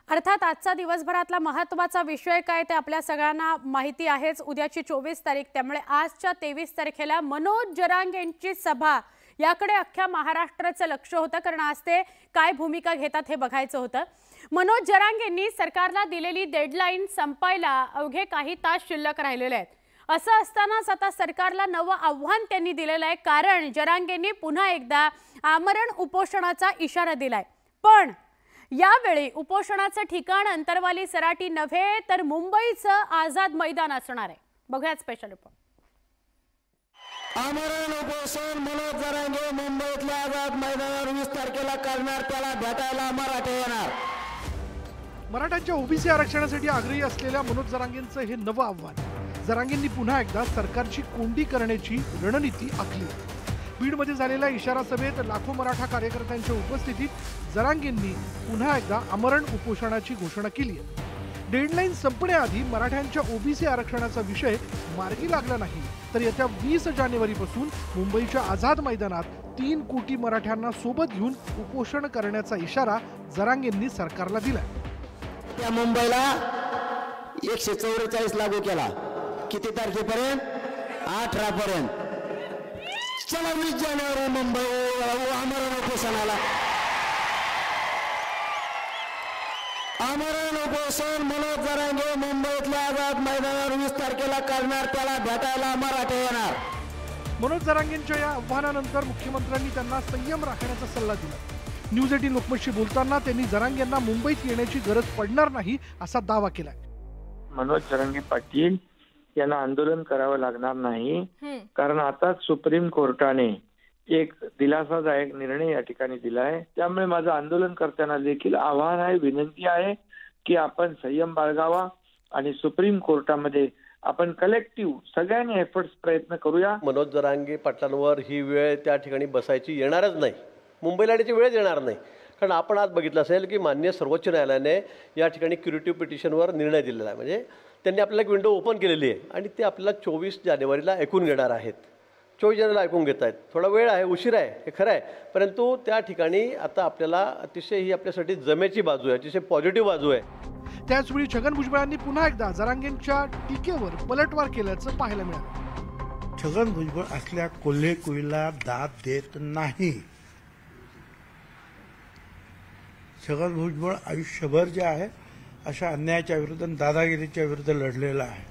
अर्थात आजचा दिवसभरातला महत्त्वाचा विषय काय ते आपल्या सगळ्यांना माहिती आहेच। उद्याची 24 तारीख, त्यामुळे आजच्या 23 तारखेला मनोज जरांगेंची सभा याकडे अख्ख्या महाराष्ट्राचं लक्ष होतं, कारण आज ते काय भूमिका घेतात हे बघायचं होतं। मनोज जरांगेंनी सरकारला दिलेली डेडलाईन संपायला अवघे काही तास शिल्लक राहिलेले आहेत। असं असतानाच आता सरकारला नवं आव्हान त्यांनी दिलेलं आहे, कारण जरांगेंनी पुन्हा एकदा आमरण उपोषणाचा इशारा दिलाय। पण यावेळी उपोषणाचं ठिकाण अंतरवाली सराटी नव्हे तर मुंबईचं आझाद मैदान असणार आहे। बघूया स्पेशल रिपोर्ट। आमरण उपोषण मनोज जरांगे मुंबईतल्या आझाद मैदानावर 20 तारखेला करणार, त्याला भेटायला मराठे येणार। मराठ्यांच्या ओबीसी आरक्षणासाठी आग्रही असलेल्या मनोज जरांगेंचं हे नवं आव्हान। जरांगेंनी पुन्हा एकदा सरकारची कोंडी करण्याची रणनीती आखली। बीडमध्ये झालेल्या इशारा सभेत लाखो मराठा कार्यकर्त्यांच्या उपस्थितीत जरांगेंनी पुन्हा एकदा आमरण उपोषणाची घोषणा केली आहे। डेडलाईन संपण्याआधी मराठ्यांच्या ओबीसी आरक्षणाचा विषय मार्गी लागला नाही तर येत्या 20 जानेवारीपासून मुंबईच्या आझाद मैदानात 3 कोटी मराठ्यांना सोबत घेऊन उपोषण करण्याचा इशारा जरांगेंनी सरकारला दिलाय। त्या मुंबईला 144 लागू केला, किती तारखेपर्यंत? 18 पर्यंत। चला 20 जानेवारी मुंबई आमरण उपोषणाला। आमरण उपोषण मनोज जरांगे मुंबईतल्या आझाद मैदानावर 20 तारखेला करणार, त्याला भेटायला मराठे येणार। मनोज जरांगेंच्या या आव्हानानंतर मुख्यमंत्र्यांनी त्यांना संयम राखण्याचा सल्ला दिला। न्यूज 18 लोकमतशी बोलताना त्यांनी जरांगेंना मुंबईत येण्याची गरज पडणार नाही असा दावा केलाय। मनोज जरांगे पाटील यांना आंदोलन करावं लागणार नाही, कारण आता सुप्रीम कोर्टाने एक दिलासादायक निर्णय या ठिकाणी दिलाय। त्यामुळे माझं आंदोलन करताना देखील आव्हान आहे, विनंती आहे की आपण संयम बाळगावा आणि सुप्रीम कोर्टामध्ये आपण कलेक्टिव्ह सगळ्यांनी एफर्ट्स प्रयत्न करूया। मनोज जरांगे पाटलांवर ही वेळ त्या ठिकाणी बसायची येणारच नाही, मुंबईला येण्याची वेळच येणार नाही। कारण आपण आज बघितलं असेल की माननीय सर्वोच्च न्यायालयाने या ठिकाणी क्युरेटिव्ह पिटिशनवर निर्णय दिलेला आहे, म्हणजे त्यांनी आपल्याला एक विंडो ओपन केलेली आहे आणि ते आपल्याला 24 जानेवारीला ऐकून घेणार आहेत। 24 जानेवारीला ऐकून घेत आहेत, थोडा वेळ आहे, उशीर आहे, हे खरं आहे, परंतु त्या ठिकाणी आता आपल्याला अतिशय ही आपल्यासाठी जमेची बाजू आहे, अतिशय पॉझिटिव्ह बाजू आहे। त्याचवेळी छगन भुजबळांनी पुन्हा एकदा जरांगेंच्या टीकेवर पलटवार केल्याचं पाहायला मिळालं। छगन भुजबळ असल्या कोल्हेकुईला दाद देत नाही। छगन भुजबळ आयुष्यभर जे आहे अशा अन्यायाच्या विरुद्ध, दादागिरीच्या विरुद्ध लढलेला आहे।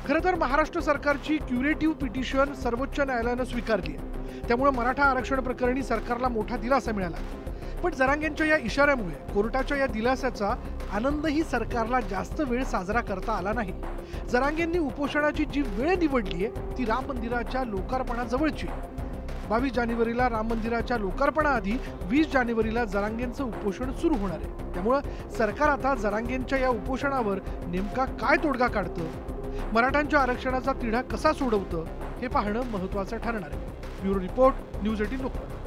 खरं तर महाराष्ट्र सरकारची क्युरेटिव्ह पिटिशन सर्वोच्च न्यायालयानं स्वीकारली आहे, त्यामुळे मराठा आरक्षण प्रकरणी सरकारला मोठा दिलासा मिळाला। पण जरांगेंच्या या इशाऱ्यामुळे कोर्टाच्या या दिलासाचा आनंदही सरकारला जास्त वेळ साजरा करता आला नाही। जरांगेंनी उपोषणाची जी वेळ निवडली आहे ती राम मंदिराच्या लोकार्पणाजवळची। 22 जानेवारीला राम मंदिराच्या लोकार्पणाआधी 20 जानेवारीला जरांगेंचं उपोषण सुरू होणार आहे। त्यामुळे सरकार आता जरांगेंच्या या उपोषणावर नेमका काय तोडगा काढतं, मराठ्यांच्या आरक्षणाचा तिढा कसा सोडवतं हे पाहणं महत्त्वाचं ठरणार आहे। Bureau report, news 18 Lokmat.